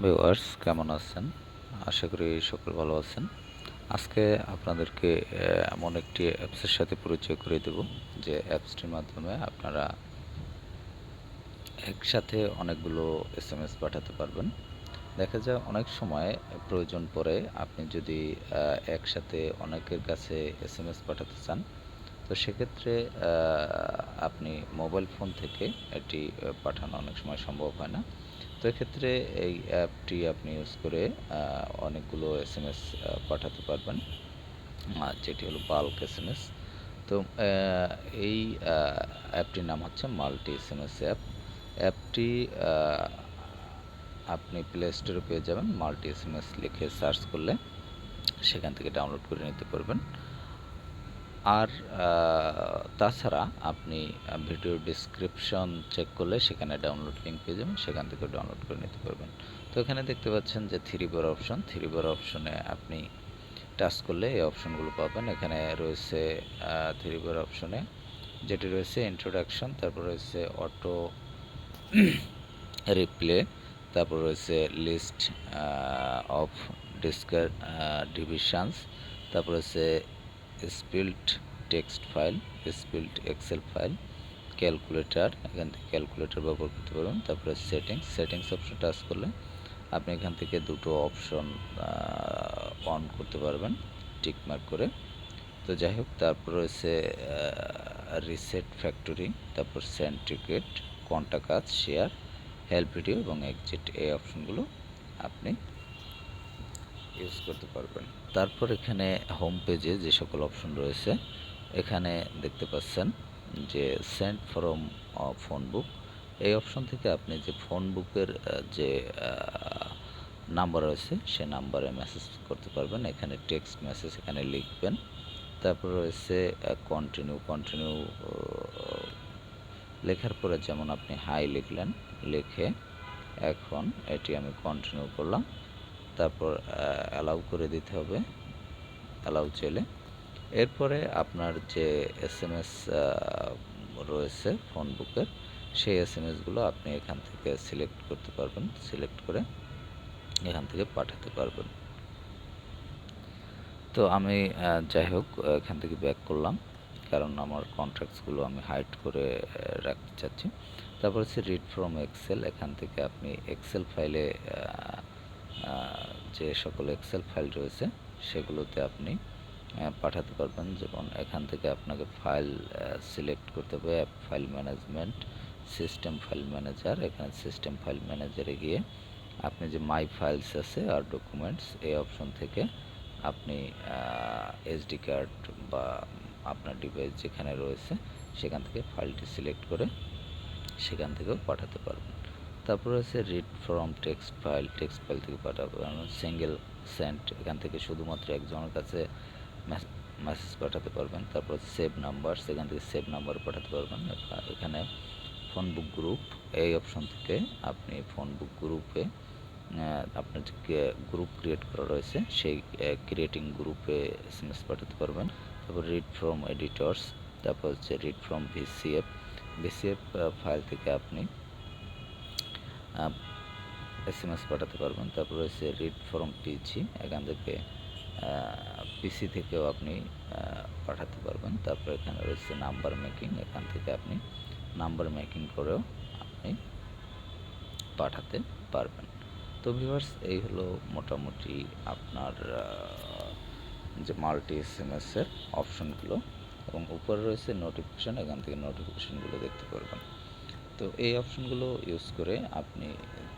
Viewers কেমন আছেন? আশা করি সকলে ভালো আছেন। আজকে আপনাদেরকে এমন একটি অ্যাপসের সাথে পরিচয় করিয়ে দেব যে অ্যাপসটির মাধ্যমে আপনারা একসাথে অনেকগুলো এসএমএস পাঠাতে পারবেন। দেখা যায় অনেক সময় প্রয়োজন পড়ে আপনি যদি একসাথে অনেকের কাছে এসএমএস পাঠাতে চান, তো সেক্ষেত্রে আপনি মোবাইল ফোন থেকে এটি পাঠানো অনেক সময় সম্ভব হয় না। তো এক্ষেত্রে এই অ্যাপটি আপনি ইউজ করে অনেকগুলো এসএমএস পাঠাতে পারবেন, যেটি হলো বাল্ক এসএমএস। তো এই অ্যাপটির নাম হচ্ছে মাল্টি এসএমএস অ্যাপ। অ্যাপটি আপনি প্লে স্টোরে পেয়ে যাবেন। মাল্টি এসএমএস লিখে সার্চ করলে সেখান থেকে ডাউনলোড করে নিতে পারবেন। আর তাছাড়া আপনি ভিডিও ডেসক্রিপশন চেক করলে সেখানে ডাউনলোড লিঙ্ক পেয়ে যাবেন, সেখান থেকে ডাউনলোড করে নিতে পারবেন। তো এখানে দেখতে পাচ্ছেন যে থ্রি বার অপশনে আপনি টাচ করলে এই অপশনগুলো পাবেন। এখানে রয়েছে থ্রি বার অপশনে যেটি রয়েছে ইন্ট্রোডাকশন, তারপর রয়েছে অটো রিপ্লে, তারপর রয়েছে লিস্ট অফ ডিভিশনস, তারপর রয়েছে split text file, split Excel file, calculator, এখান থেকে ক্যালকুলেটর ব্যবহার করতে পারবেন। তারপরে সেটিংস অপশন টাচ করলে আপনি এখান থেকে দুটো অপশন অন করতে পারবেন টিকমার্ক করে। তো যাই হোক, তারপর রয়েছে রিসেট ফ্যাক্টরি, তারপর সেন্ড টিকেট, কন্টাক্ট কাজ, শেয়ার, হেল্প ভিডিও এবং এক্সিট, এই অপশনগুলো আপনি ইউজ করতে পারবেন। তারপর এখানে হোম পেজে যে সকল অপশন রয়েছে এখানে দেখতে পাচ্ছেন যে সেন্ড ফ্রম ফোন বুক, এই অপশন থেকে আপনি যে ফোন বুকের যে নাম্বার রয়েছে সে নাম্বারে মেসেজ করতে পারবেন। এখানে টেক্সট মেসেজ এখানে লিখবেন। তারপর রয়েছে কন্টিনিউ লেখার পরে যেমন আপনি হাই লিখলেন, লিখে এখন এটি আমি কন্টিনিউ করলাম। তারপর অ্যালাউ করে দিতে হবে, অ্যালাউ চাইলে। এরপরে আপনার যে এসএমএস রয়েছে ফোন বুকের সেই এসএমএসগুলো আপনি এখান থেকে সিলেক্ট করতে পারবেন, সিলেক্ট করে এখান থেকে পাঠাতে পারবেন। তো আমি যাই হোক এখান থেকে ব্যাক করলাম, কারণ আমার কন্ট্রাক্টসগুলো আমি হাইড করে রাখতে চাচ্ছি। তারপর হচ্ছে রিড ফ্রম এক্সেল, এখান থেকে আপনি এক্সেল ফাইলে যে সকল এক্সেল ফাইল রয়েছে সেগুলোতে আপনি পাঠাতে পারবেন। যেমন এখান থেকে আপনাকে ফাইল সিলেক্ট করতে হবে, app file management, system file manager. এখানে সিস্টেম ফাইল ম্যানেজারে গিয়ে আপনি যে মাই ফাইলস আছে আর ডকুমেন্টস, এই অপশন থেকে আপনি এসডি কার্ড বা আপনার ডিভাইস যেখানে রয়েছে সেখান থেকে ফাইলটি সিলেক্ট করে সেখান থেকেও পাঠাতে পারবেন। তারপর হচ্ছে রিড ফ্রম টেক্সট ফাইল থেকে পাঠাবেন। সিঙ্গেল সেন্ট, এখান থেকে শুধুমাত্র একজনের কাছে মেসেজ পাঠাতে পারবেন। তারপর সেভ নাম্বার, সেখান থেকে সেভ নাম্বার পাঠাতে পারবেন। এখানে ফোন বুক গ্রুপ, এই অপশন থেকে আপনি ফোন বুক গ্রুপে আপনার যে গ্রুপ ক্রিয়েট করা রয়েছে সেই ক্রিয়েটিং গ্রুপে এসএমএস পাঠাতে পারবেন। তারপর রিড ফ্রম এডিটরস, তারপর হচ্ছে রিড ফ্রম ভিসিএফ ফাইল থেকে আপনি এসএমএস পাঠাতে পারবেন। তারপর রয়েছে রিড ফ্রম পিসি, এখান থেকে পিসি থেকেও আপনি পাঠাতে পারবেন। তারপর এখানে রয়েছে নাম্বার মেকিং, এখান থেকে আপনি নাম্বার মেকিং করেও আপনি পাঠাতে পারবেন। তো ভিউয়ার্স, এই হলো মোটামুটি আপনার যে মাল্টি এসএমএসের অপশনগুলো, এবং উপরে রয়েছে নোটিফিকেশান, এখান থেকে নোটিফিকেশানগুলো দেখতে পারবেন। তো এই অপশনগুলো ইউজ করে আপনি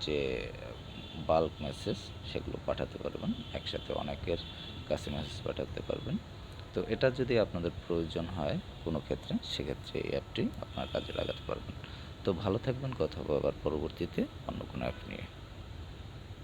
যে বাল্ক মেসেজ সেগুলো পাঠাতে পারবেন, একসাথে অনেকের কাছে মেসেজ পাঠাতে পারবেন। তো এটা যদি আপনাদের প্রয়োজন হয় কোনো ক্ষেত্রে, সেক্ষেত্রে এই অ্যাপটি আপনার কাজে লাগাতে পারবেন। তো ভালো থাকবেন, কথা হবে আবার পরবর্তীতে অন্য কোনো অ্যাপ নিয়ে।